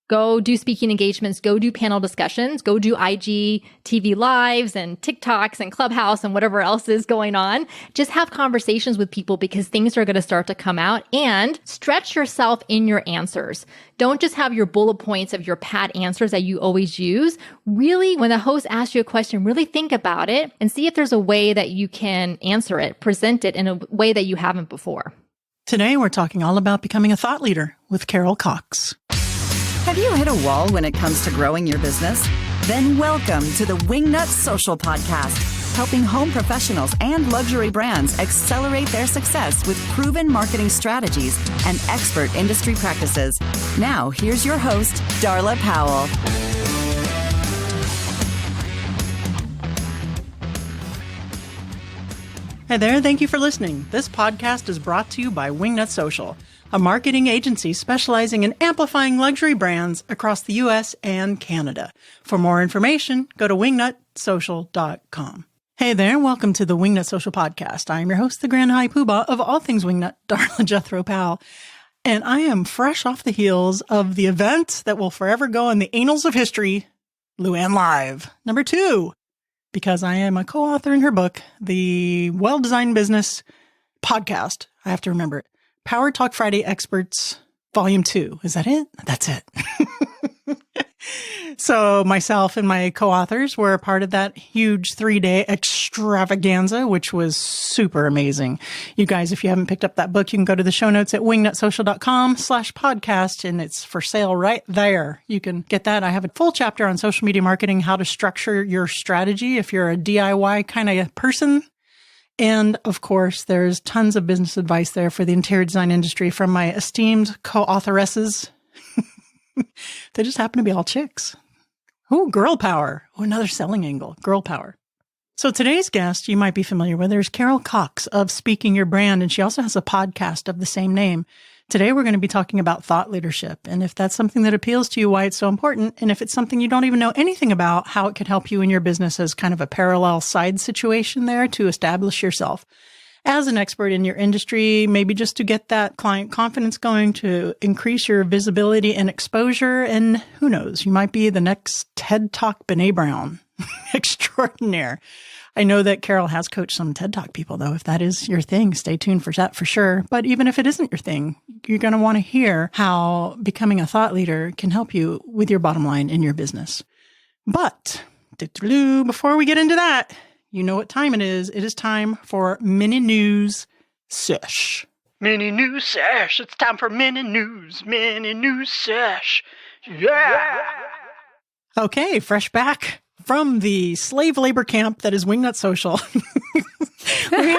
Go do speaking engagements, go do panel discussions, go do IG TV lives and TikToks and Clubhouse and whatever else is going on. Just have conversations with people because things are going to start to come out, and stretch yourself in your answers. Don't just have your bullet points of your pat answers that you always use. Really, when the host asks you a question, really think about it and see if there's a way that you can answer it, present it in a way that you haven't before. Today, we're talking all about becoming a thought leader with Carol Cox. Have you hit a wall when it comes to growing your business? Then welcome to the Wingnut Social podcast, helping home professionals and luxury brands accelerate their success with proven marketing strategies and expert industry practices. Now, here's your host, Darla Powell. Hey there, thank you for listening. This podcast is brought to you by Wingnut Social, a marketing agency specializing in amplifying luxury brands across the U.S. and Canada. For more information, go to wingnutsocial.com. Hey there, welcome to the Wingnut Social podcast. I am your host, the Grand High Poobah of all things Wingnut, Darla Jethro Powell. And I am fresh off the heels of the event that will forever go in the annals of history, LuAnn Live, number 2, because I am a co-author in her book, The Well-Designed Business Podcast. I have to remember it. Power Talk Friday Experts, Volume 2. Is that it? That's it. So myself and my co-authors were a part of that huge 3-day extravaganza, which was super amazing. You guys, if you haven't picked up that book, you can go to the show notes at wingnutsocial.com/podcast, and it's for sale right there. You can get that. I have a full chapter on social media marketing, how to structure your strategy if you're a DIY kind of person. And of course, there's tons of business advice there for the interior design industry from my esteemed co-authoresses. They just happen to be all chicks. Oh, girl power. Oh, another selling angle. Girl power. So today's guest, you might be familiar with, there's Carol Cox of Speaking Your Brand, and she also has a podcast of the same name. Today, we're going to be talking about thought leadership, and if that's something that appeals to you, why it's so important, and if it's something you don't even know anything about, how it could help you in your business as kind of a parallel side situation there to establish yourself as an expert in your industry, maybe just to get that client confidence going, to increase your visibility and exposure, and who knows, you might be the next TED Talk Brene Brown extraordinaire. I know that Carol has coached some TED Talk people, though. If that is your thing, stay tuned for that for sure. But even if it isn't your thing, you're going to want to hear how becoming a thought leader can help you with your bottom line in your business. But before we get into that, you know what time it is. It is time for Mini News Sesh. Mini News Sesh. It's time for Mini News Sesh. Yeah. Okay, fresh back from the slave labor camp that is Wingnut Social. we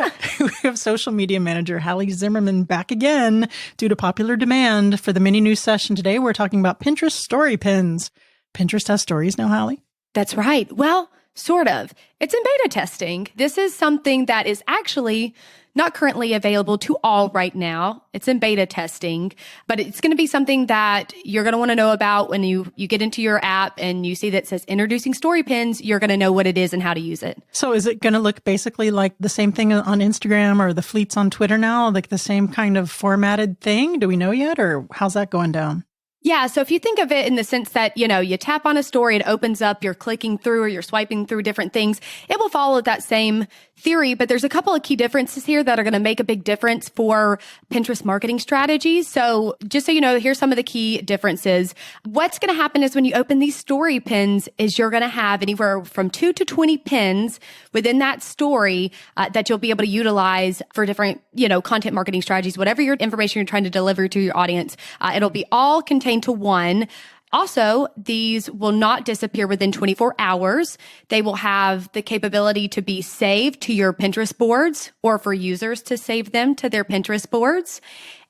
have social media manager Hallie Zimmerman back again due to popular demand for the mini news session. Today, we're talking about Pinterest story pins. Pinterest has stories now, Hallie? That's right. Well, sort of. It's in beta testing. This is something that is actually not currently available to all right now. It's in beta testing, but it's going to be something that you're going to want to know about when you get into your app and you see that it says introducing story pins. You're going to know what it is and how to use it. So is it going to look basically like the same thing on Instagram or the fleets on Twitter now, like the same kind of formatted thing? Do we know yet, or how's that going down? Yeah. So if you think of it in the sense that, you tap on a story, it opens up, you're clicking through or you're swiping through different things, it will follow that same theory. But there's a couple of key differences here that are going to make a big difference for Pinterest marketing strategies. So just so you know, here's some of the key differences. What's going to happen is when you open these story pins is you're going to have anywhere from 2 to 20 pins within that story that you'll be able to utilize for different, content marketing strategies, whatever your information you're trying to deliver to your audience. It'll be all contained to one. Also, these will not disappear within 24 hours. They will have the capability to be saved to your Pinterest boards or for users to save them to their Pinterest boards.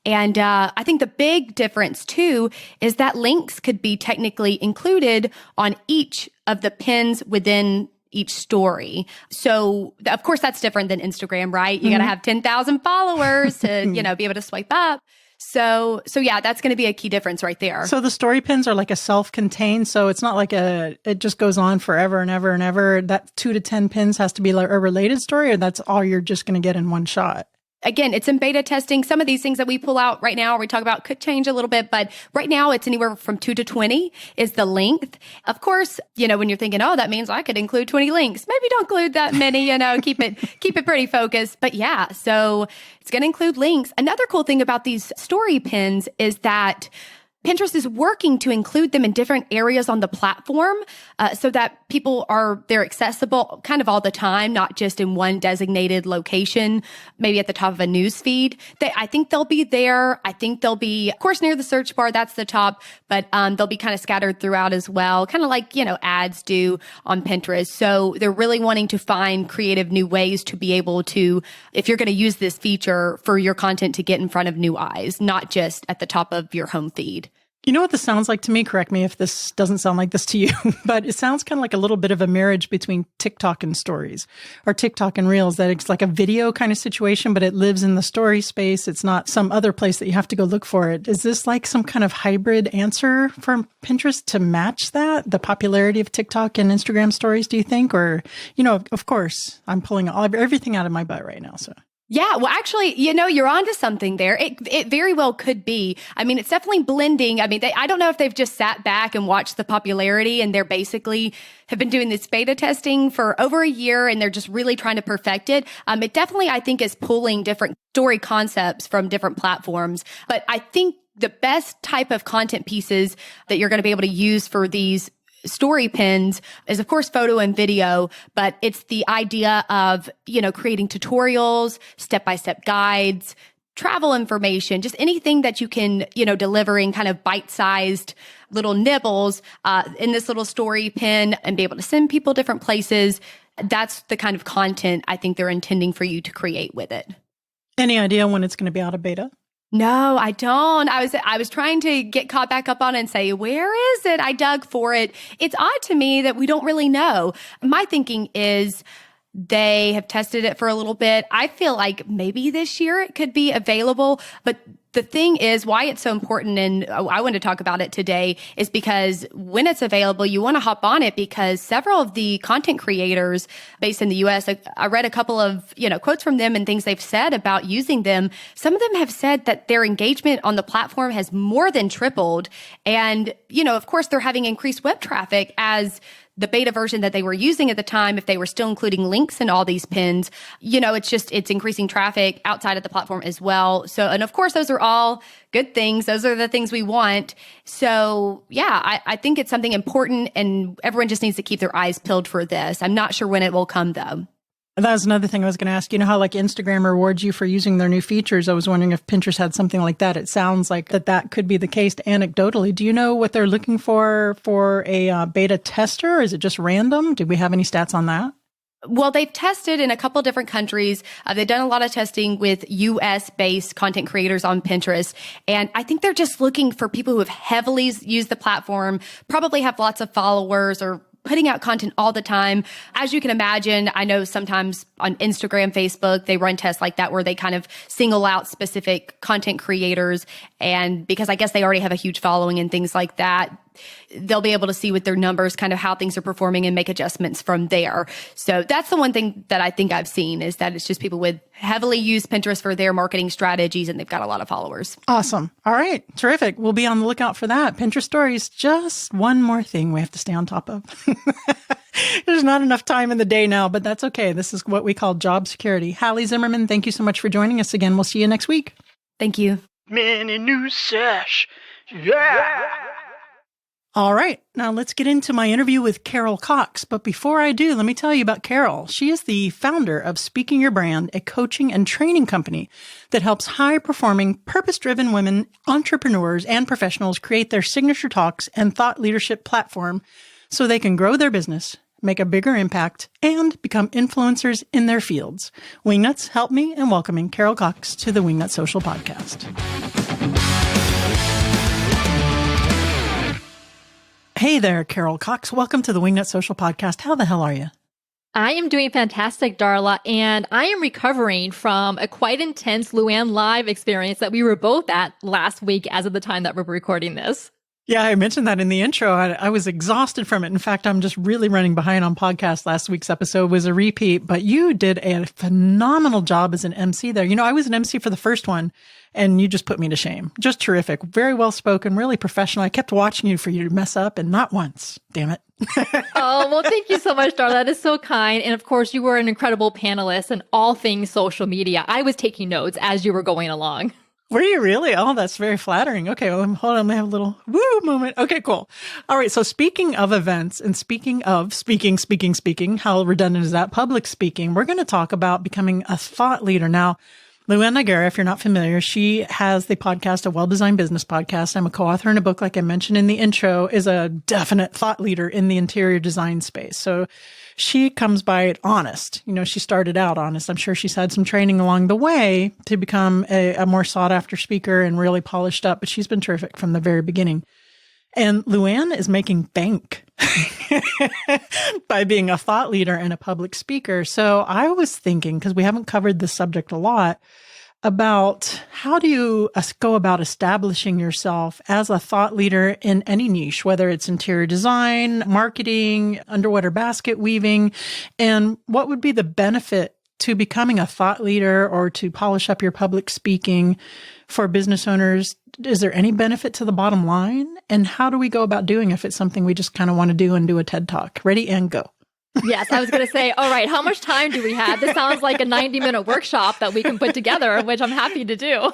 And I think the big difference, too, is that links could be technically included on each of the pins within each story. So, of course, that's different than Instagram, right? You got to have 10,000 followers to, be able to swipe up. So yeah, that's going to be a key difference right there. So the story pins are like a self-contained, so it's not like it just goes on forever and ever and ever. That 2 to 10 pins has to be like a related story, or that's all you're just going to get in one shot? again, it's in beta testing. Some of these things that we pull out right now, or we talk about, could change a little bit, but right now it's anywhere from 2 to 20 is the length. Of course, when you're thinking, oh, that means I could include 20 links. Maybe don't include that many, keep it pretty focused. But yeah, so it's going to include links. Another cool thing about these story pins is that Pinterest is working to include them in different areas on the platform so that they're accessible kind of all the time, not just in one designated location, maybe at the top of a news feed. I think they'll be there. I think they'll be, of course, near the search bar. That's the top, but they'll be kind of scattered throughout as well, kind of like, ads do on Pinterest. So they're really wanting to find creative new ways to be able to, if you're going to use this feature, for your content to get in front of new eyes, not just at the top of your home feed. You know what this sounds like to me? Correct me if this doesn't sound like this to you, but it sounds kind of like a little bit of a marriage between TikTok and stories, or TikTok and Reels, that it's like a video kind of situation, but it lives in the story space. It's not some other place that you have to go look for it. Is this like some kind of hybrid answer from Pinterest to match that, the popularity of TikTok and Instagram stories, do you think? Or, of course, I'm pulling everything out of my butt right now, so. Yeah, well, actually, you're onto something there. It very well could be. I mean, it's definitely blending. I mean, I don't know if they've just sat back and watched the popularity and they're basically have been doing this beta testing for over a year and they're just really trying to perfect it. It definitely, I think, is pulling different story concepts from different platforms. But I think the best type of content pieces that you're going to be able to use for these story pins is, of course, photo and video, but it's the idea of, creating tutorials, step-by-step guides, travel information, just anything that you can, delivering kind of bite-sized little nibbles in this little story pin and be able to send people different places. That's the kind of content I think they're intending for you to create with it. Any idea when it's going to be out of beta? No, I don't. I was trying to get caught back up on it and say, where is it? I dug for it. It's odd to me that we don't really know. My thinking is they have tested it for a little bit. I feel like maybe this year it could be available, but the thing is why it's so important, and I wanted to talk about it today, is because when it's available, you want to hop on it because several of the content creators based in the US, I read a couple of, quotes from them and things they've said about using them. Some of them have said that their engagement on the platform has more than tripled. And, of course, they're having increased web traffic as the beta version that they were using at the time, if they were still including links in all these pins, it's increasing traffic outside of the platform as well. So, and of course, those are all good things. Those are the things we want. So yeah, I think it's something important and everyone just needs to keep their eyes peeled for this. I'm not sure when it will come though. That was another thing I was going to ask. You know how like Instagram rewards you for using their new features? I was wondering if Pinterest had something like that. It sounds like that could be the case anecdotally. Do you know what they're looking for a beta tester? Or is it just random? Do we have any stats on that? Well, they've tested in a couple different countries. They've done a lot of testing with US-based content creators on Pinterest. And I think they're just looking for people who have heavily used the platform, probably have lots of followers or putting out content all the time. As you can imagine, I know sometimes on Instagram, Facebook, they run tests like that where they kind of single out specific content creators. And because I guess they already have a huge following and things like that, they'll be able to see with their numbers kind of how things are performing and make adjustments from there. So that's the one thing that I think I've seen is that it's just people with heavily used Pinterest for their marketing strategies and they've got a lot of followers. Awesome. All right. Terrific. We'll be on the lookout for that. Pinterest stories, just one more thing we have to stay on top of. There's not enough time in the day now, but that's okay. This is what we call job security. Hallie Zimmerman, thank you so much for joining us again. We'll see you next week. Thank you. Mini new sesh. Yeah. All right, now let's get into my interview with Carol Cox. But before I do, let me tell you about Carol. She is the founder of Speaking Your Brand, a coaching and training company that helps high-performing, purpose-driven women, entrepreneurs, and professionals create their signature talks and thought leadership platform so they can grow their business, make a bigger impact, and become influencers in their fields. Wingnuts, help me in welcoming Carol Cox to the Wingnut Social podcast. Hey there, Carol Cox. Welcome to the Wingnut Social podcast. How the hell are you? I am doing fantastic, Darla, and I am recovering from a quite intense LuAnn live experience that we were both at last week as of the time that we're recording this. Yeah, I mentioned that in the intro. I was exhausted from it. In fact, I'm just really running behind on podcast. Last week's episode was a repeat, but you did a phenomenal job as an MC there. I was an MC for the first one, and you just put me to shame. Just terrific. Very well spoken, really professional. I kept watching you for you to mess up, and not once. Damn it. Oh, well, thank you so much, Darla. That is so kind. And of course, you were an incredible panelist in all things social media. I was taking notes as you were going along. Were you really? Oh, that's very flattering. Okay, well, hold on. I have a little woo moment. Okay, cool. All right. So speaking of events and speaking of speaking, how redundant is that? Public speaking. We're going to talk about becoming a thought leader. Now, LuAnn, if you're not familiar, she has the podcast, A Well-Designed Business Podcast. I'm a co-author in a book, like I mentioned in the intro, is a definite thought leader in the interior design space. So she comes by it honest. She started out honest. I'm sure she's had some training along the way to become a more sought after speaker and really polished up, but she's been terrific from the very beginning. And LuAnn is making bank by being a thought leader and a public speaker. So I was thinking, because we haven't covered this subject a lot, about how do you go about establishing yourself as a thought leader in any niche, whether it's interior design, marketing, underwater basket weaving, and what would be the benefit to becoming a thought leader or to polish up your public speaking for business owners? Is there any benefit to the bottom line? And how do we go about doing if it's something we just kind of want to do and do a TED Talk? Ready and go. Yes, I was going to say, all right, how much time do we have? This sounds like a 90-minute workshop that we can put together, which I'm happy to do.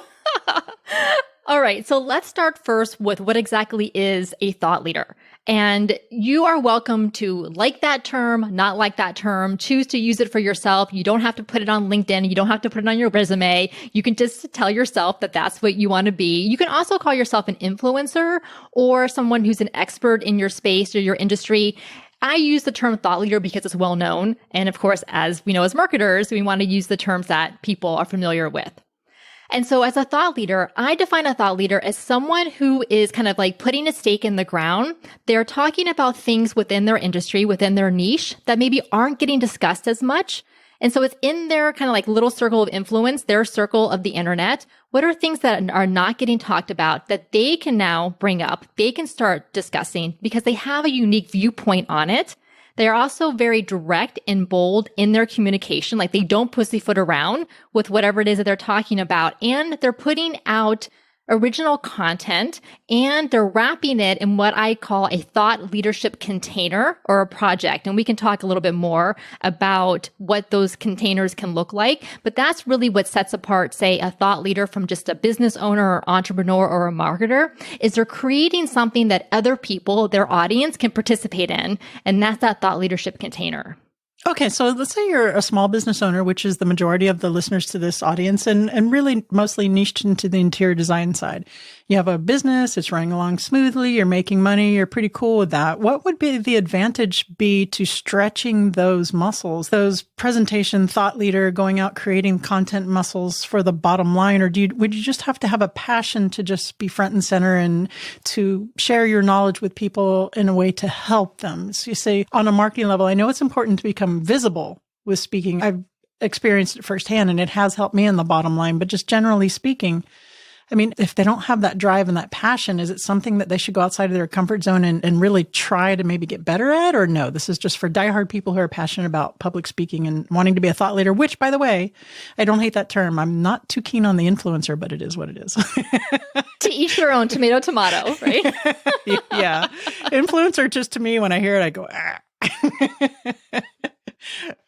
All right, so let's start first with what exactly is a thought leader. And you are welcome to like that term, not like that term, choose to use it for yourself. You don't have to put it on LinkedIn. You don't have to put it on your resume. You can just tell yourself that that's what you want to be. You can also call yourself an influencer or someone who's an expert in your space or your industry. I use the term thought leader because it's well known. And of course, as we know, as marketers, we want to use the terms that people are familiar with. And so as a thought leader, I define a thought leader as someone who is kind of like putting a stake in the ground. They're talking about things within their industry, within their niche that maybe aren't getting discussed as much. And so it's in their kind of like little circle of influence, their circle of the internet. What are things that are not getting talked about that they can now bring up? They can start discussing because they have a unique viewpoint on it. They are also very direct and bold in their communication. Like they don't pussyfoot around with whatever it is that they're talking about. And they're putting out original content and they're wrapping it in what I call a thought leadership container or a project. And we can talk a little bit more about what those containers can look like. But that's really what sets apart, say, a thought leader from just a business owner or entrepreneur or a marketer, is they're creating something that other people, their audience, can participate in. And that's that thought leadership container. Okay, so let's say you're a small business owner, which is the majority of the listeners to this audience, and really mostly niched into the interior design side. You have a business, it's running along smoothly, you're making money, you're pretty cool with that. What would be the advantage be to stretching those muscles, those presentation thought leader, going out creating content muscles for the bottom line? Or would you just have to have a passion to just be front and center and to share your knowledge with people in a way to help them? So you say on a marketing level, I know it's important to become visible with speaking. I've experienced it firsthand and it has helped me in the bottom line, but just generally speaking, I mean, if they don't have that drive and that passion, is it something that they should go outside of their comfort zone and really try to maybe get better at? Or no, this is just for diehard people who are passionate about public speaking and wanting to be a thought leader, which, by the way, I don't hate that term. I'm not too keen on the influencer, but it is what it is. To each their own, tomato, tomato, right? Yeah. Influencer, just to me, when I hear it, I go, ah.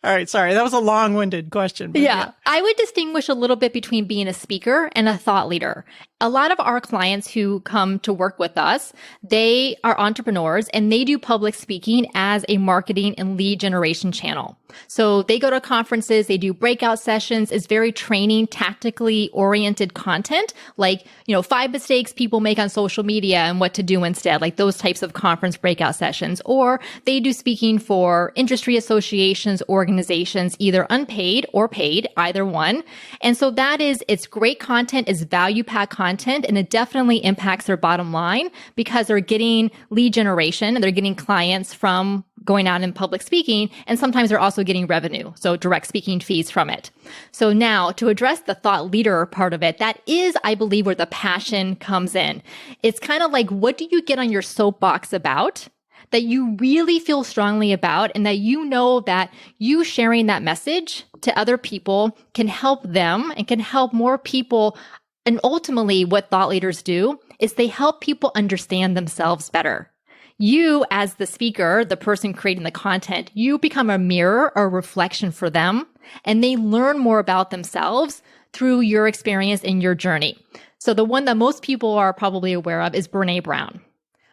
All right. Sorry. That was a long-winded question. Yeah. I would distinguish a little bit between being a speaker and a thought leader. A lot of our clients who come to work with us, they are entrepreneurs and they do public speaking as a marketing and lead generation channel. So they go to conferences, they do breakout sessions. It's very training, tactically oriented content, like, 5 mistakes people make on social media and what to do instead, like those types of conference breakout sessions. Or they do speaking for industry associations, organizations, either unpaid or paid, either one. And so it's great content, it's value-packed content, and it definitely impacts their bottom line because they're getting lead generation and they're getting clients from going out in public speaking, and sometimes they're also getting revenue, so direct speaking fees from it. So now, to address the thought leader part of it, that is, I believe, where the passion comes in. It's kind of like, what do you get on your soapbox about that you really feel strongly about, and that you know that you sharing that message to other people can help them and can help more people. And ultimately, what thought leaders do is they help people understand themselves better. You, as the speaker, the person creating the content, you become a mirror or reflection for them, and they learn more about themselves through your experience and your journey. So the one that most people are probably aware of is Brené Brown.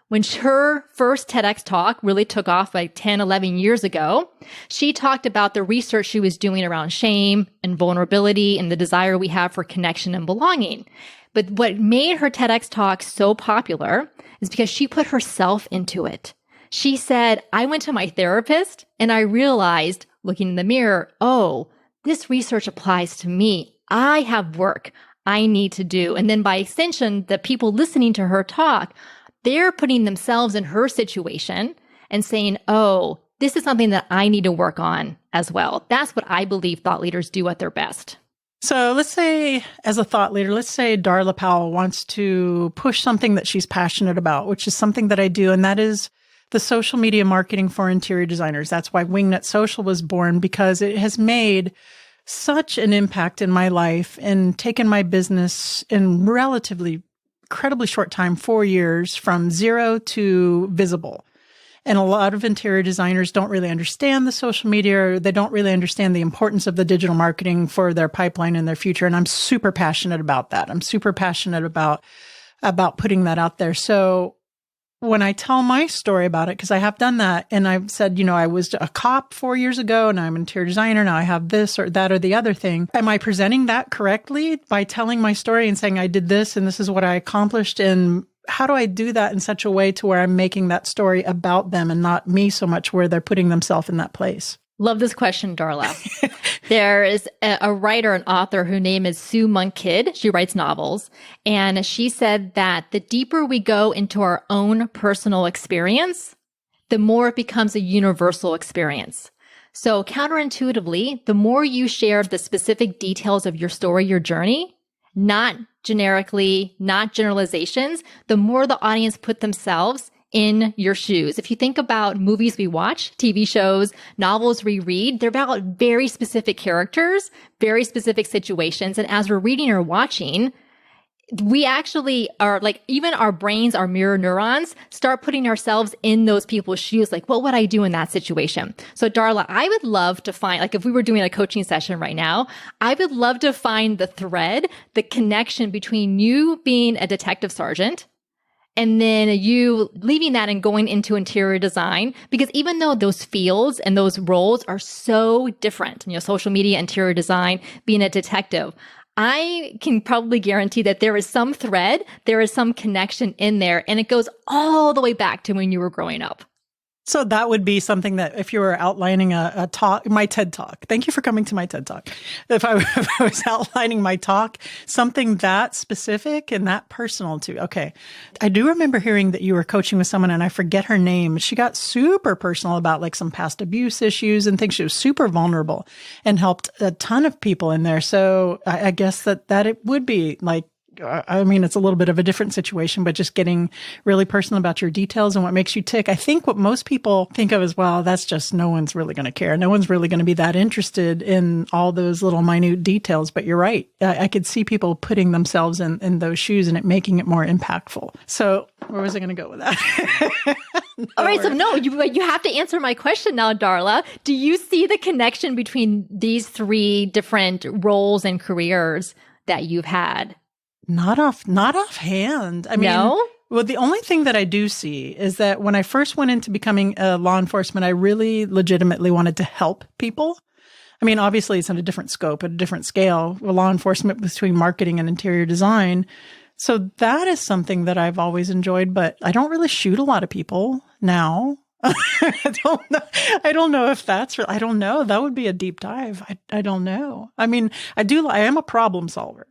When her first TEDx talk really took off like 10, 11 years ago, she talked about the research she was doing around shame and vulnerability and the desire we have for connection and belonging. But what made her TEDx talk so popular is because she put herself into it. She said, I went to my therapist and I realized, looking in the mirror, oh, this research applies to me. I have work I need to do. And then by extension, the people listening to her talk, they're putting themselves in her situation and saying, oh, this is something that I need to work on as well. That's what I believe thought leaders do at their best. So let's say, as a thought leader, let's say Darla Powell wants to push something that she's passionate about, which is something that I do, and that is the social media marketing for interior designers. That's why Wingnut Social was born, because it has made such an impact in my life and taken my business in relatively incredibly short time, 4 years, from zero to visible. And a lot of interior designers don't really understand the social media, or they don't really understand the importance of the digital marketing for their pipeline and their future. And I'm super passionate about that. I'm super passionate about putting that out there. So when I tell my story about it, because I have done that, and I've said, I was a cop 4 years ago, and I'm an interior designer. Now I have this or that or the other thing. Am I presenting that correctly by telling my story and saying I did this and this is what I accomplished? And how do I do that in such a way to where I'm making that story about them and not me so much, where they're putting themselves in that place? Love this question, Darla. There is a writer, an author, whose name is Sue Monk Kidd. She writes novels. And she said that the deeper we go into our own personal experience, the more it becomes a universal experience. So counterintuitively, the more you share the specific details of your story, your journey, not generically, not generalizations, the more the audience put themselves in your shoes. If you think about movies we watch, TV shows, novels we read, they're about very specific characters, very specific situations. And as we're reading or watching, we actually are like, even our brains, our mirror neurons, start putting ourselves in those people's shoes. Like, what would I do in that situation? So Darla, I would love to find, like if we were doing a coaching session right now, I would love to find the thread, the connection between you being a detective sergeant and then you leaving that and going into interior design, because even though those fields and those roles are so different, social media, interior design, being a detective, I can probably guarantee that there is some thread, there is some connection in there, and it goes all the way back to when you were growing up. So that would be something that if you were outlining a talk, my TED Talk, thank you for coming to my TED Talk. If I was outlining my talk, something that specific and that personal too. Okay. I do remember hearing that you were coaching with someone, and I forget her name. She got super personal about like some past abuse issues and things. She was super vulnerable and helped a ton of people in there. So I guess that it would be like, I mean, it's a little bit of a different situation, but just getting really personal about your details and what makes you tick. I think what most people think of as, well, that's just, no one's really going to care. No one's really going to be that interested in all those little minute details. But you're right. I could see people putting themselves in those shoes and it making it more impactful. So where was I going to go with that? All right. So no, you have to answer my question now, Darla. Do you see the connection between these three different roles and careers that you've had? Not offhand. I mean, no? Well, the only thing that I do see is that when I first went into becoming law enforcement, I really legitimately wanted to help people. I mean, obviously it's on a different scope, at a different scale, law enforcement between marketing and interior design. So that is something that I've always enjoyed, but I don't really shoot a lot of people now. I don't know if that's real. I don't know. That would be a deep dive. I don't know. I mean, I am a problem solver.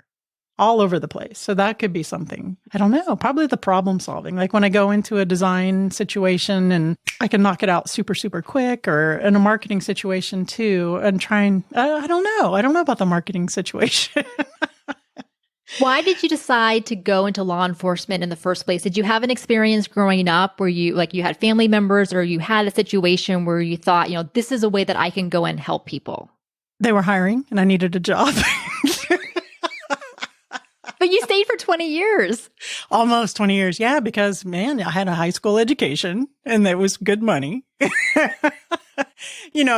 all over the place. So that could be something. I don't know, probably the problem solving. Like when I go into a design situation and I can knock it out super, super quick, or in a marketing situation too, and I don't know. I don't know about the marketing situation. Why did you decide to go into law enforcement in the first place? Did you have an experience growing up where you had family members, or you had a situation where you thought, this is a way that I can go and help people? They were hiring and I needed a job. But you stayed for 20 years. Almost 20 years. Yeah, because man, I had a high school education and it was good money.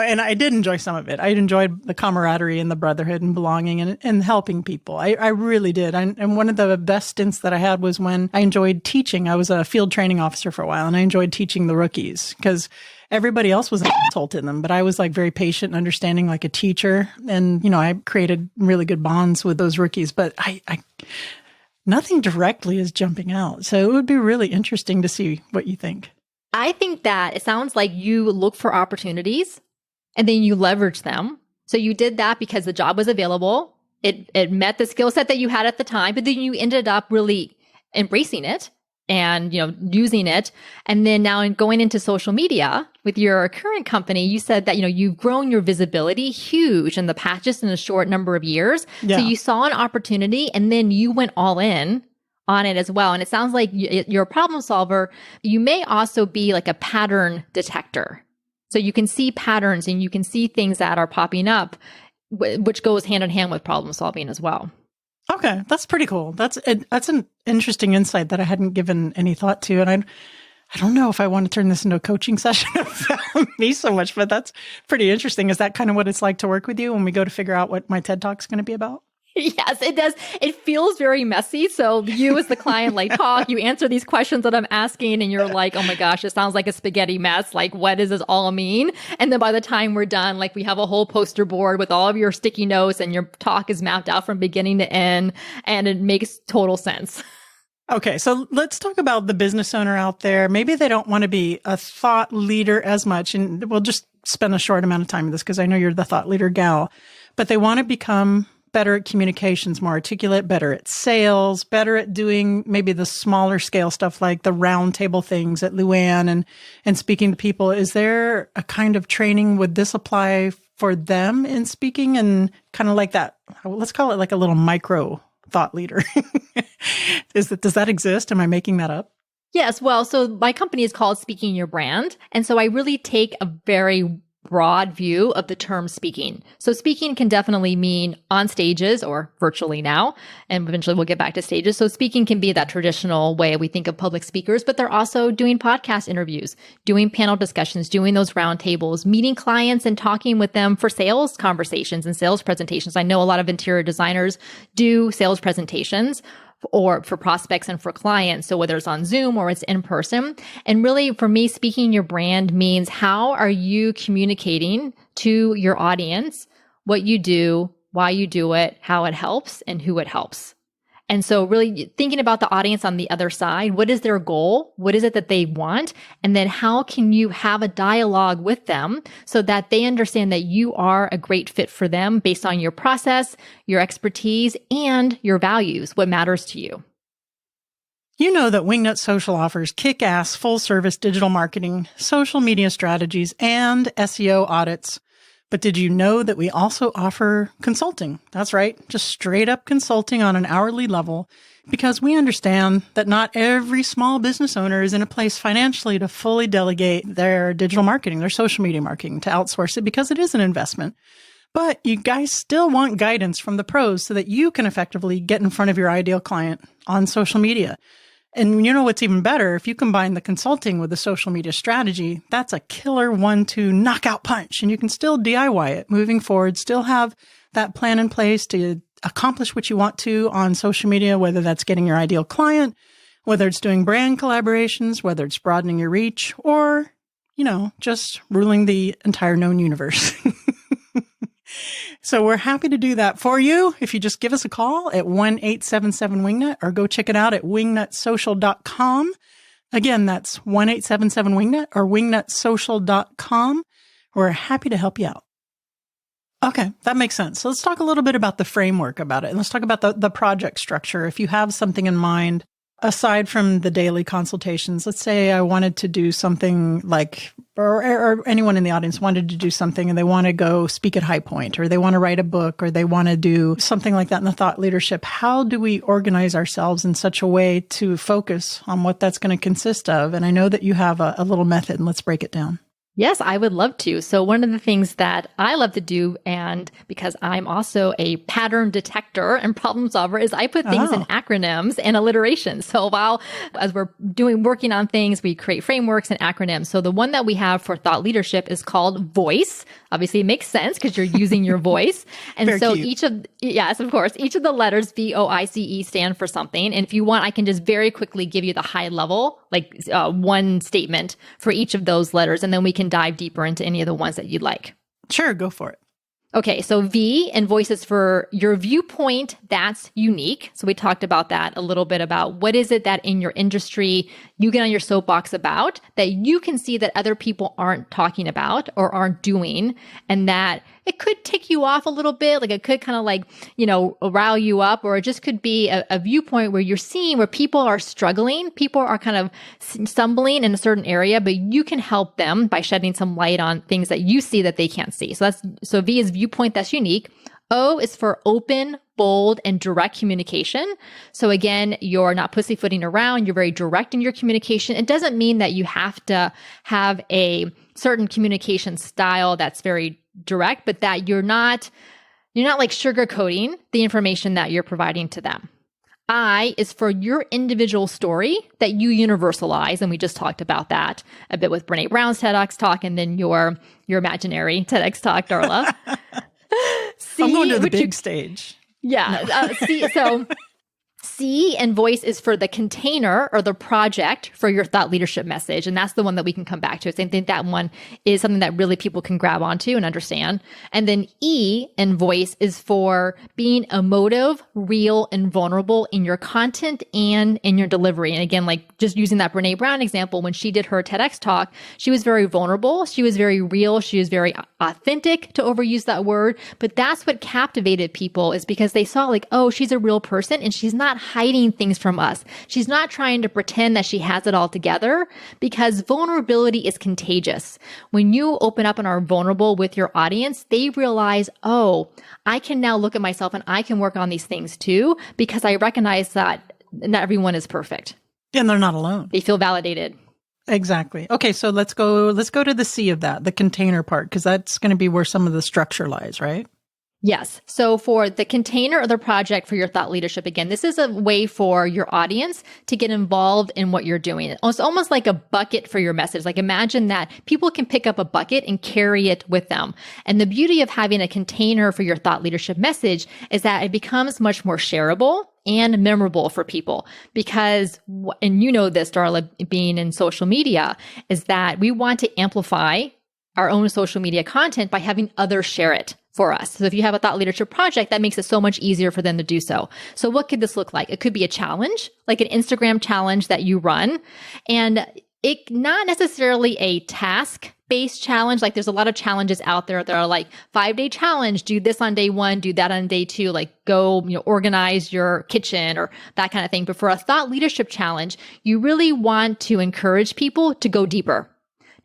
And I did enjoy some of it. I enjoyed the camaraderie and the brotherhood and belonging and helping people. I really did. And one of the best stints that I had was when I enjoyed teaching. I was a field training officer for a while, and I enjoyed teaching the rookies because everybody else was an asshole to them, but I was like very patient and understanding like a teacher. And, I created really good bonds with those rookies, but I nothing directly is jumping out. So it would be really interesting to see what you think. I think that it sounds like you look for opportunities and then you leverage them. So you did that because the job was available. It met the skill set that you had at the time, but then you ended up really embracing it and, using it. And then now in going into social media with your current company, you said that, you've grown your visibility huge in the past, just in a short number of years. Yeah. So you saw an opportunity and then you went all in on it as well. And it sounds like you're a problem solver. You may also be like a pattern detector. So you can see patterns and you can see things that are popping up, which goes hand in hand with problem solving as well. Okay, that's pretty cool. That's an interesting insight that I hadn't given any thought to. And I don't know if I want to turn this into a coaching session about me so much, but that's pretty interesting. Is that kind of what it's like to work with you when we go to figure out what my TED Talk's going to be about? Yes, it does. It feels very messy. So you as the client talk, you answer these questions that I'm asking and you're like, oh my gosh, it sounds like a spaghetti mess. Like, what does this all mean? And then by the time we're done, we have a whole poster board with all of your sticky notes and your talk is mapped out from beginning to end and it makes total sense. Okay, so let's talk about the business owner out there. Maybe they don't want to be a thought leader as much, and we'll just spend a short amount of time on this because I know you're the thought leader gal, but they want to become better at communications, more articulate, better at sales, better at doing maybe the smaller scale stuff like the round table things at LuAnn and speaking to people. Is there a kind of training, would this apply for them in speaking and kind of like that? Let's call it like a little micro thought leader. Does that exist? Am I making that up? Yes. Well, so my company is called Speaking Your Brand. And so I really take a very broad view of the term speaking. So speaking can definitely mean on stages or virtually now, and eventually we'll get back to stages. So speaking can be that traditional way we think of public speakers, but they're also doing podcast interviews, doing panel discussions, doing those roundtables, meeting clients and talking with them for sales conversations and sales presentations. I know a lot of interior designers do sales presentations or for prospects and for clients. So whether it's on Zoom or it's in person. And really for me, speaking your brand means how are you communicating to your audience what you do, why you do it, how it helps, and who it helps. And so really thinking about the audience on the other side, what is their goal? What is it that they want? And then how can you have a dialogue with them so that they understand that you are a great fit for them based on your process, your expertise, and your values, what matters to you? You know that Wingnut Social offers kick-ass full-service digital marketing, social media strategies, and SEO audits. But did you know that we also offer consulting? That's right, just straight up consulting on an hourly level, because we understand that not every small business owner is in a place financially to fully delegate their digital marketing, their social media marketing, to outsource it because it is an investment. But you guys still want guidance from the pros so that you can effectively get in front of your ideal client on social media. And you know what's even better? If you combine the consulting with the social media strategy, that's a killer 1-2 knockout punch. And you can still DIY it moving forward, still have that plan in place to accomplish what you want to on social media, whether that's getting your ideal client, whether it's doing brand collaborations, whether it's broadening your reach, or, just ruling the entire known universe. So we're happy to do that for you. If you just give us a call at 1-877-WINGNUT or go check it out at wingnutsocial.com. Again, that's 1-877-WINGNUT or wingnutsocial.com. We're happy to help you out. Okay, that makes sense. So let's talk a little bit about the framework about it. And let's talk about the project structure. If you have something in mind, aside from the daily consultations, let's say I wanted to do something like, or anyone in the audience wanted to do something and they want to go speak at High Point, or they want to write a book, or they want to do something like that in the thought leadership. How do we organize ourselves in such a way to focus on what that's going to consist of? And I know that you have a little method, and let's break it down. Yes, I would love to. So one of the things that I love to do, and because I'm also a pattern detector and problem solver, is I put things in acronyms and alliteration. So as we're working on things, we create frameworks and acronyms. So the one that we have for thought leadership is called VOICE. Obviously, it makes sense because you're using your voice. And Very so cute. Yes, of course, each of the letters VOICE stand for something. And if you want, I can just very quickly give you the high level, like one statement for each of those letters. And then we can dive deeper into any of the ones that you'd like. Sure, go for it. Okay, so V and voice is for your viewpoint that's unique. So we talked about that a little bit, about what is it that in your industry you get on your soapbox about that you can see that other people aren't talking about or aren't doing, and that it could tick you off a little bit. Like it could kind of like, rile you up, or it just could be a viewpoint where you're seeing where people are struggling. People are kind of stumbling in a certain area, but you can help them by shedding some light on things that you see that they can't see. So V is viewpoint that's unique. O is for open, bold, and direct communication. So again, you're not pussyfooting around. You're very direct in your communication. It doesn't mean that you have to have a certain communication style that's very direct, but that you're not like sugarcoating the information that you're providing to them. I is for your individual story that you universalize. And we just talked about that a bit with Brene Brown's TEDx talk, and then your imaginary TEDx talk, Darla. I'm going to the big stage. Yeah. C and voice is for the container or the project for your thought leadership message. And that's the one that we can come back to. I think that one is something that really people can grab onto and understand. And then E and voice is for being emotive, real, and vulnerable in your content and in your delivery. And again, like just using that Brene Brown example, when she did her TEDx talk, she was very vulnerable. She was very real. She was very authentic, to overuse that word. But that's what captivated people, is because they saw like, oh, she's a real person and she's not hiding things from us. She's not trying to pretend that she has it all together, because vulnerability is contagious. When you open up and are vulnerable with your audience, they realize, oh, I can now look at myself and I can work on these things too, because I recognize that not everyone is perfect. And they're not alone. They feel validated. Exactly. Okay, so let's go to the C of that, the container part, because that's going to be where some of the structure lies, right? Yes. So for the container or the project for your thought leadership, again, this is a way for your audience to get involved in what you're doing. It's almost like a bucket for your message. Like imagine that people can pick up a bucket and carry it with them. And the beauty of having a container for your thought leadership message is that it becomes much more shareable and memorable for people, because, and you know this, Darla, being in social media, is that we want to amplify our own social media content by having others share it for us. So if you have a thought leadership project, that makes it so much easier for them to do so. So what could this look like? It could be a challenge, like an Instagram challenge that you run, and it not necessarily a task-based challenge. Like there's a lot of challenges out there that are like 5-day challenge, do this on day 1, do that on day 2, like go, organize your kitchen or that kind of thing. But for a thought leadership challenge, you really want to encourage people to go deeper,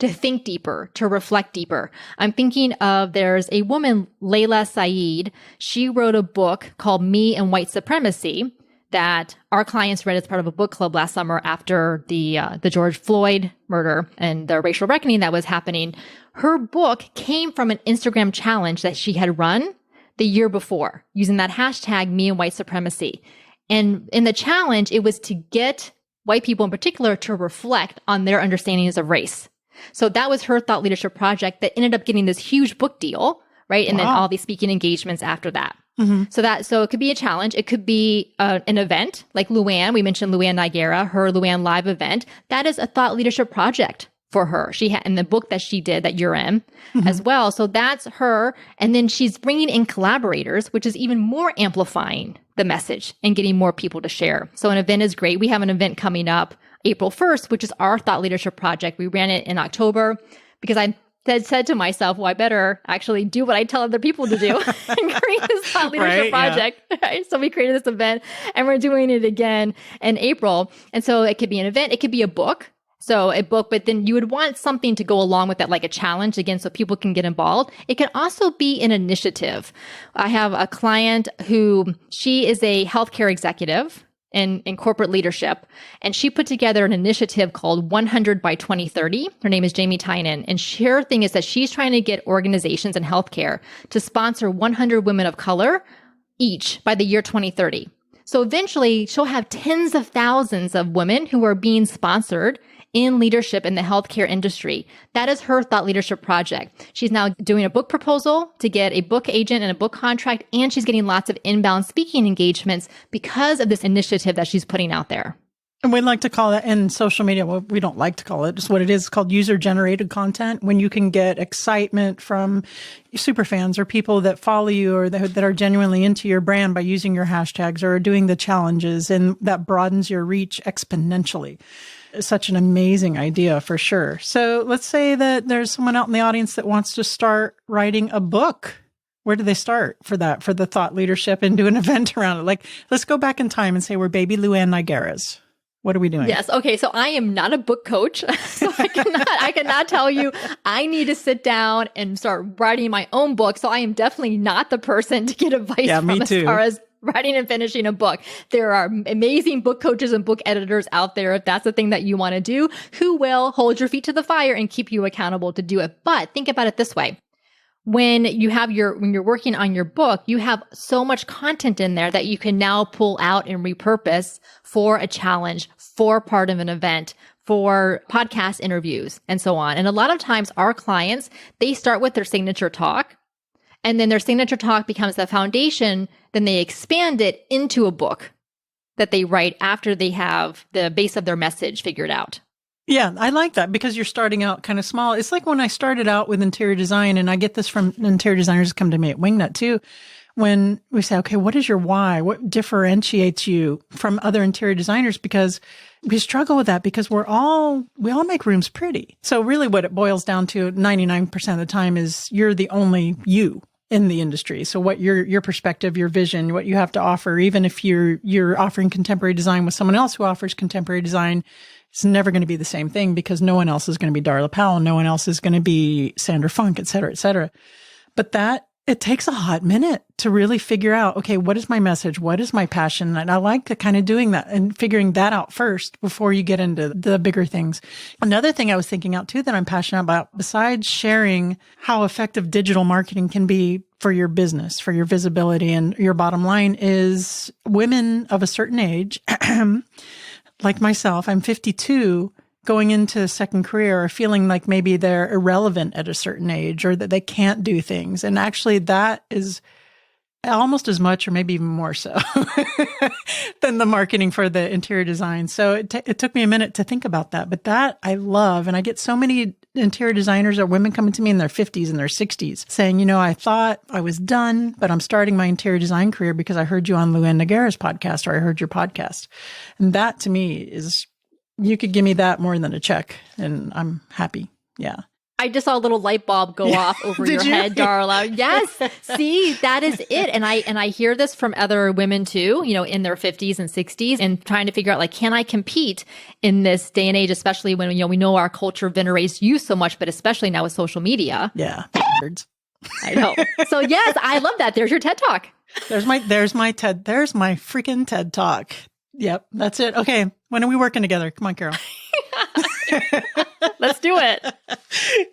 to think deeper, to reflect deeper. I'm thinking of, there's a woman, Layla Saeed. She wrote a book called Me and White Supremacy that our clients read as part of a book club last summer after the George Floyd murder and the racial reckoning that was happening. Her book came from an Instagram challenge that she had run the year before using that hashtag Me and White Supremacy. And in the challenge, it was to get white people in particular to reflect on their understandings of race. So that was her thought leadership project that ended up getting this huge book deal, right? And then all these speaking engagements after that. Mm-hmm. So it could be a challenge. It could be an event like LuAnn. We mentioned LuAnn Nigera, her LuAnn Live event. That is a thought leadership project for her. She had in the book that she did that you're in as well. So that's her. And then she's bringing in collaborators, which is even more amplifying the message and getting more people to share. So an event is great. We have an event coming up April 1st, which is our thought leadership project. We ran it in October because I said to myself, well, I better actually do what I tell other people to do and create this thought leadership project. Right? So we created this event and we're doing it again in April. And so it could be an event. It could be a book. So a book, but then you would want something to go along with that, like a challenge again, so people can get involved. It can also be an initiative. I have a client who she is a healthcare executive in corporate leadership. And she put together an initiative called 100 by 2030. Her name is Jamie Tynan. And her thing is that she's trying to get organizations in healthcare to sponsor 100 women of color each by the year 2030. So eventually she'll have tens of thousands of women who are being sponsored in leadership in the healthcare industry. That is her thought leadership project. She's now doing a book proposal to get a book agent and a book contract, and she's getting lots of inbound speaking engagements because of this initiative that she's putting out there. And we like to call that in social media, well, we don't like to call it, just what it is. It's called user-generated content, when you can get excitement from super fans or people that follow you or that are genuinely into your brand by using your hashtags or doing the challenges, and that broadens your reach exponentially. It's such an amazing idea for sure. So let's say that there's someone out in the audience that wants to start writing a book. Where do they start for that, for the thought leadership, and do an event around it? Like, let's go back in time and say we're baby LuAnn Nigera's. What are we doing? Yes. Okay. So I am not a book coach. So I cannot tell you I need to sit down and start writing my own book. So I am definitely not the person to get advice from as far as writing and finishing a book. There are amazing book coaches and book editors out there, if that's the thing that you want to do, who will hold your feet to the fire and keep you accountable to do it. But think about it this way. When you're working on your book, you have so much content in there that you can now pull out and repurpose for a challenge, for part of an event, for podcast interviews, and so on. And a lot of times our clients, they start with their signature talk, and then their signature talk becomes the foundation. Then they expand it into a book that they write after they have the base of their message figured out. Yeah, I like that because you're starting out kind of small. It's like when I started out with interior design, and I get this from interior designers that come to me at Wingnut too, when we say, okay, what is your why? What differentiates you from other interior designers? Because we struggle with that because we all make rooms pretty. So really what it boils down to 99% of the time is you're the only you in the industry. So what your perspective, your vision, what you have to offer, even if you're offering contemporary design with someone else who offers contemporary design, it's never going to be the same thing because no one else is going to be Darla Powell. No one else is going to be Sandra Funk, et cetera, et cetera. But it takes a hot minute to really figure out, okay, what is my message? What is my passion? And I like to kind of doing that and figuring that out first before you get into the bigger things. Another thing I was thinking out too that I'm passionate about, besides sharing how effective digital marketing can be for your business, for your visibility and your bottom line, is women of a certain age, like myself, I'm 52, going into a second career or feeling like maybe they're irrelevant at a certain age or that they can't do things. And actually that is almost as much or maybe even more so than the marketing for the interior design. So it took me a minute to think about that, but that I love. And I get so many interior designers or women coming to me in their 50s and their 60s saying, I thought I was done, but I'm starting my interior design career because I heard you on LuAnn Nigera's podcast, or I heard your podcast. And that to me is, you could give me that more than a check and I'm happy. Yeah. I just saw a little light bulb go off over your head, Darla. Yes. See, that is it. And I hear this from other women too, in their 50s and 60s, and trying to figure out, like, can I compete in this day and age, especially when, we know our culture venerates youth so much, but especially now with social media. Yeah. I know. So yes, I love that. There's your TED Talk. There's my freaking TED Talk. Yep. That's it. Okay. When are we working together? Come on, Carol. Let's do it.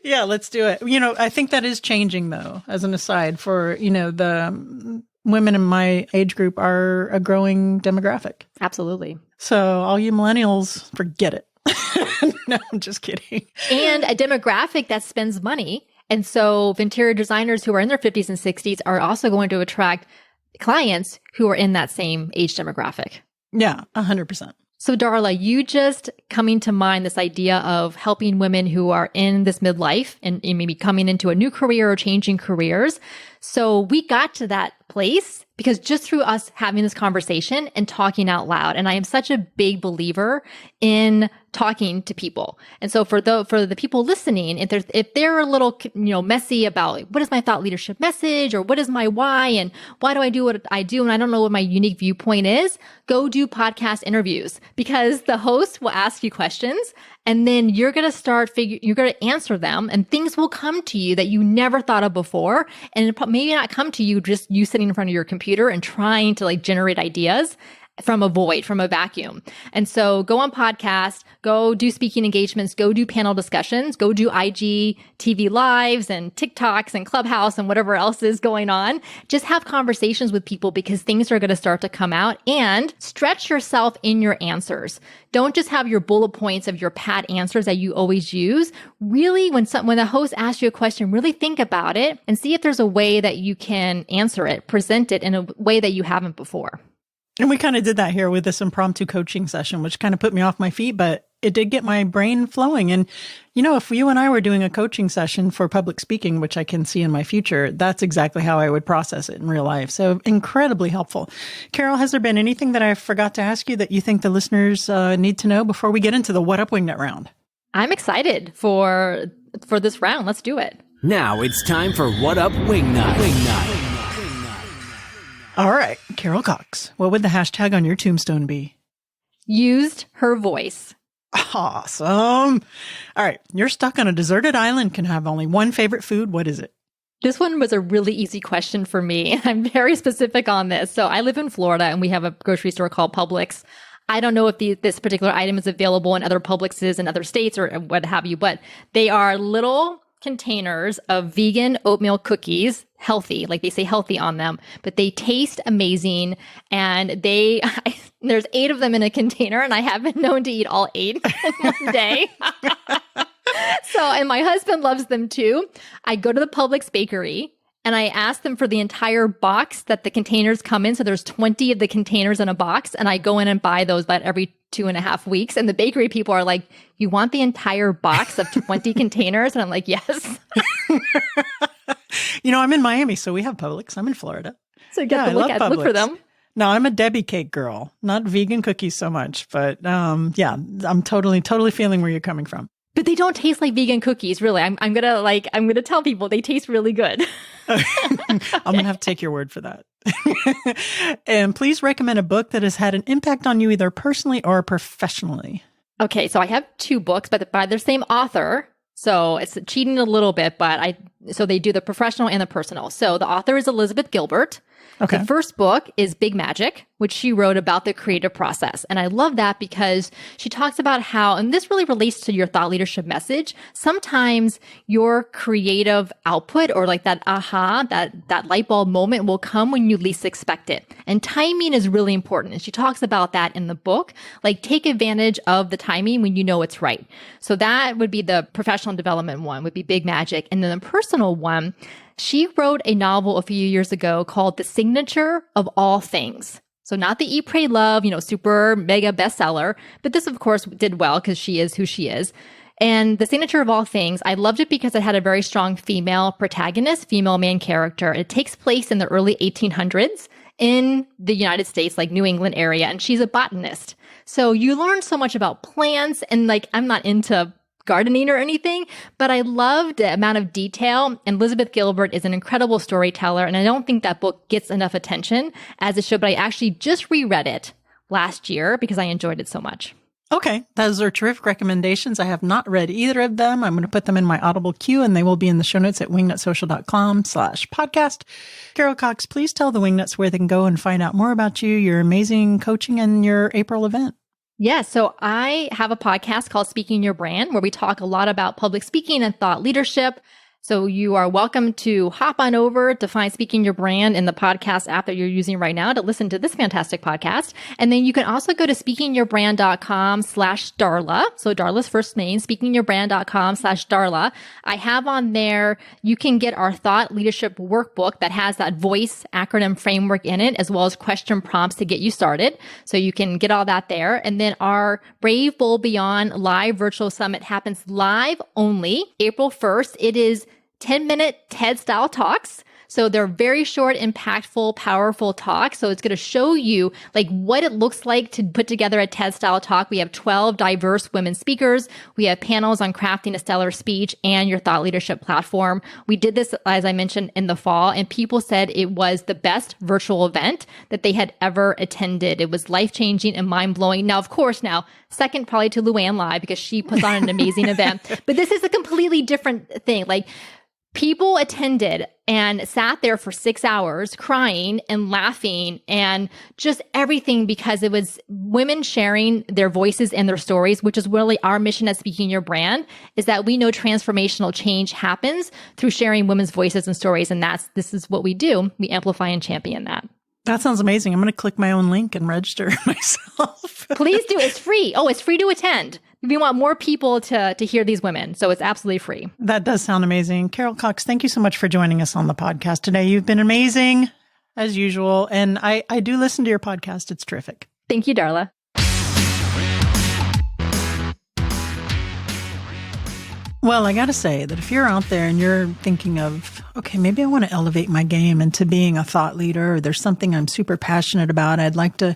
Yeah, let's do it. I think that is changing though, as an aside for, the women in my age group are a growing demographic. Absolutely. So all you millennials, forget it. No, I'm just kidding. And a demographic that spends money. And so interior designers who are in their 50s and 60s are also going to attract clients who are in that same age demographic. Yeah, 100%. So Darla, you just coming to mind this idea of helping women who are in this midlife and maybe coming into a new career or changing careers. So we got to that place because just through us having this conversation and talking out loud. And I am such a big believer in talking to people. And so for the people listening, if they're a little, messy about what is my thought leadership message or what is my why and why do I do what I do and I don't know what my unique viewpoint is, go do podcast interviews because the host will ask you questions and then you're going to answer them and things will come to you that you never thought of before. And it maybe not come to you just you sitting in front of your computer and trying to generate ideas from a void, from a vacuum. And so go on podcast, go do speaking engagements, go do panel discussions, go do IG TV lives and TikToks and Clubhouse and whatever else is going on. Just have conversations with people because things are going to start to come out and stretch yourself in your answers. Don't just have your bullet points of your pat answers that you always use. Really, when the host asks you a question, really think about it and see if there's a way that you can answer it, present it in a way that you haven't before. And we kind of did that here with this impromptu coaching session, which kind of put me off my feet, but it did get my brain flowing. And, if you and I were doing a coaching session for public speaking, which I can see in my future, that's exactly how I would process it in real life. So incredibly helpful. Carol, has there been anything that I forgot to ask you that you think the listeners need to know before we get into the What Up Wingnut round? I'm excited for this round. Let's do it. Now it's time for What Up Wingnut. All right, Carol Cox, what would the hashtag on your tombstone be? Used her voice. Awesome. All right, you're stuck on a deserted island, can have only one favorite food. What is it? This one was a really easy question for me. I'm very specific on this. So I live in Florida and we have a grocery store called Publix. I don't know if this particular item is available in other Publixes in other states or what have you, but they are little containers of vegan oatmeal cookies, healthy, like they say healthy on them, but they taste amazing. And there's 8 of them in a container and I have been known to eat all 8 in one day. And my husband loves them too. I go to the Publix bakery and I ask them for the entire box that the containers come in. So there's 20 of the containers in a box and I go in and buy those about every 2.5 weeks. And the bakery people are like, you want the entire box of 20 containers? And I'm like, yes. I'm in Miami, so we have Publix. I'm in Florida. So you get to look for them. No, I'm a Debbie cake girl, not vegan cookies so much. But I'm totally feeling where you're coming from. But they don't taste like vegan cookies, really. I'm gonna tell people they taste really good. I'm gonna have to take your word for that. And please recommend a book that has had an impact on you either personally or professionally. Okay, so I have 2 books, but by the same author. So it's cheating a little bit, so they do the professional and the personal. So the author is Elizabeth Gilbert. Okay. The first book is Big Magic, which she wrote about the creative process. And I love that because she talks about how, and this really relates to your thought leadership message, sometimes your creative output or like that that light bulb moment will come when you least expect it. And timing is really important. And she talks about that in the book, like take advantage of the timing when you know it's right. So that would be the professional development one, would be Big Magic. And then the personal one, she wrote a novel a few years ago called The Signature of All Things. So not the Eat, Pray, Love, super mega bestseller, but this of course did well because she is who she is. And The Signature of All Things, I loved it because it had a very strong female protagonist, female main character. It takes place in the early 1800s in the United States, like New England area, and she's a botanist. So you learn so much about plants and I'm not into gardening or anything, but I loved the amount of detail. And Elizabeth Gilbert is an incredible storyteller. And I don't think that book gets enough attention as it should, but I actually just reread it last year because I enjoyed it so much. Okay. Those are terrific recommendations. I have not read either of them. I'm going to put them in my Audible queue and they will be in the show notes at wingnutsocial.com/podcast. Carol Cox, please tell the Wingnuts where they can go and find out more about you, your amazing coaching and your April event. Yeah, so I have a podcast called Speaking Your Brand where we talk a lot about public speaking and thought leadership. So you are welcome to hop on over to find Speaking Your Brand in the podcast app that you're using right now to listen to this fantastic podcast. And then you can also go to speakingyourbrand.com/Darla. So Darla's first name, speakingyourbrand.com/Darla. I have on there, you can get our thought leadership workbook that has that voice acronym framework in it, as well as question prompts to get you started. So you can get all that there. And then our Brave, Bold, Beyond live virtual summit happens live only April 1st. It is 10-minute TED style talks. So they're very short, impactful, powerful talks. So it's going to show you like what it looks like to put together a TED style talk. We have 12 diverse women speakers. We have panels on crafting a stellar speech and your thought leadership platform. We did this, as I mentioned, in the fall, and people said it was the best virtual event that they had ever attended. It was life-changing and mind-blowing. Now, of course, second probably to LuAnn Live because she puts on an amazing event. But this is a completely different thing. Like, people attended and sat there for 6 hours crying and laughing and just everything because it was women sharing their voices and their stories, which is really our mission at Speaking Your Brand, is that we know transformational change happens through sharing women's voices and stories. And this is what we do. We amplify and champion that. That sounds amazing. I'm going to click my own link and register myself. Please do. It's free. Oh, it's free to attend. We want more people to hear these women. So it's absolutely free. That does sound amazing. Carol Cox, thank you so much for joining us on the podcast today. You've been amazing as usual. And I do listen to your podcast. It's terrific. Thank you, Darla. Well, I got to say that if you're out there and you're thinking of, okay, maybe I want to elevate my game into being a thought leader, or there's something I'm super passionate about, I'd like to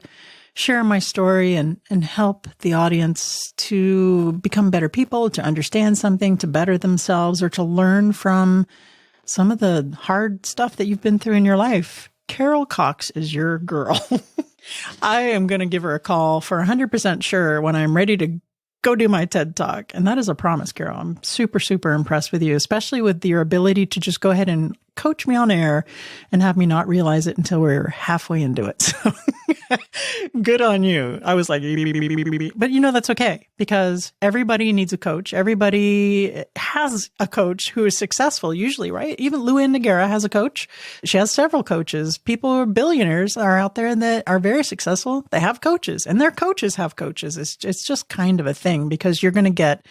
share my story and help the audience to become better people, to understand something, to better themselves, or to learn from some of the hard stuff that you've been through in your life. Carol Cox is your girl. I am going to give her a call for 100% sure when I'm ready to go do my TED Talk. And that is a promise, Carol. I'm super, super impressed with you, especially with your ability to just go ahead and coach me on air and have me not realize it until we're halfway into it. So good on you. I was like, but that's okay because everybody needs a coach. Everybody has a coach who is successful usually, right? Even LuAnn has a coach. She has several coaches. People who are billionaires are out there that are very successful. They have coaches and their coaches have coaches. It's just kind of a thing because you're going to get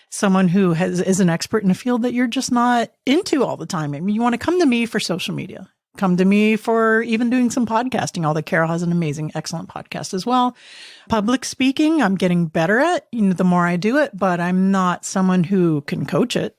someone who is an expert in a field that you're just not into all the time. I mean, you want to come to me for social media. Come to me for even doing some podcasting, although Carol has an amazing, excellent podcast as well. Public speaking, I'm getting better at, the more I do it, but I'm not someone who can coach it.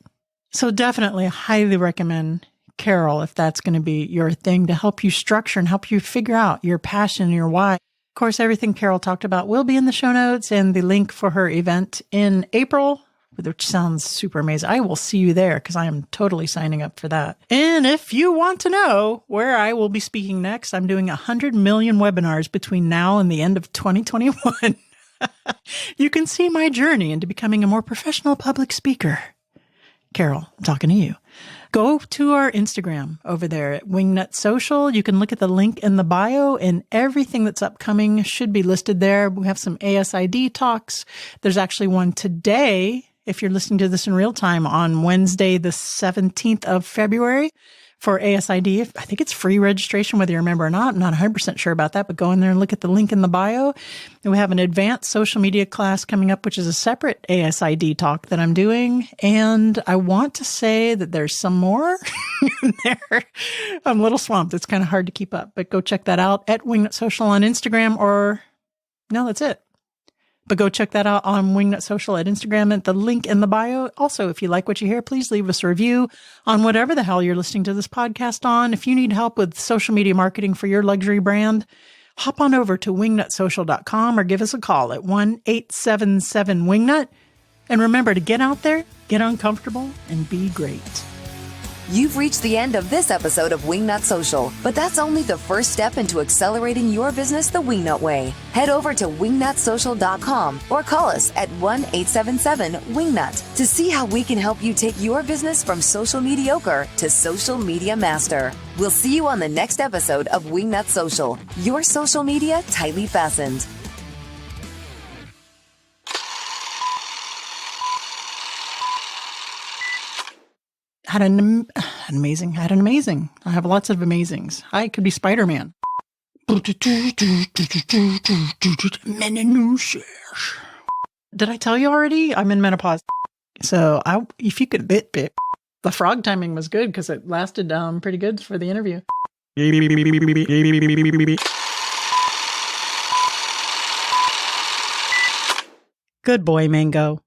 So definitely highly recommend Carol if that's going to be your thing to help you structure and help you figure out your passion and your why. Of course, everything Carol talked about will be in the show notes and the link for her event in April, which sounds super amazing. I will see you there because I am totally signing up for that. And if you want to know where I will be speaking next, I'm doing 100 million webinars between now and the end of 2021. You can see my journey into becoming a more professional public speaker. Carol, I'm talking to you. Go to our Instagram over there at Wingnut Social. You can look at the link in the bio and everything that's upcoming should be listed there. We have some ASID talks. There's actually one today, if you're listening to this in real time, on Wednesday, the 17th of February for ASID. I think it's free registration, whether you remember or not. I'm not 100% sure about that, but go in there and look at the link in the bio. And we have an advanced social media class coming up, which is a separate ASID talk that I'm doing. And I want to say that there's some more in there. I'm a little swamped. It's kind of hard to keep up, but go check that out at Wingnut Social on Instagram no, that's it. But go check that out on Wingnut Social at Instagram at the link in the bio. Also, if you like what you hear, please leave us a review on whatever the hell you're listening to this podcast on. If you need help with social media marketing for your luxury brand, hop on over to wingnutsocial.com or give us a call at 1-877-WINGNUT. And remember to get out there, get uncomfortable, and be great. You've reached the end of this episode of Wingnut Social, but that's only the first step into accelerating your business the Wingnut way. Head over to wingnutsocial.com or call us at 1-877-WINGNUT to see how we can help you take your business from social mediocre to social media master. We'll see you on the next episode of Wingnut Social, your social media tightly fastened. Had an amazing. I have lots of amazings. I could be Spider-Man. Did I tell you already? I'm in menopause. So if you could bit. The frog timing was good because it lasted pretty good for the interview. Good boy, Mango.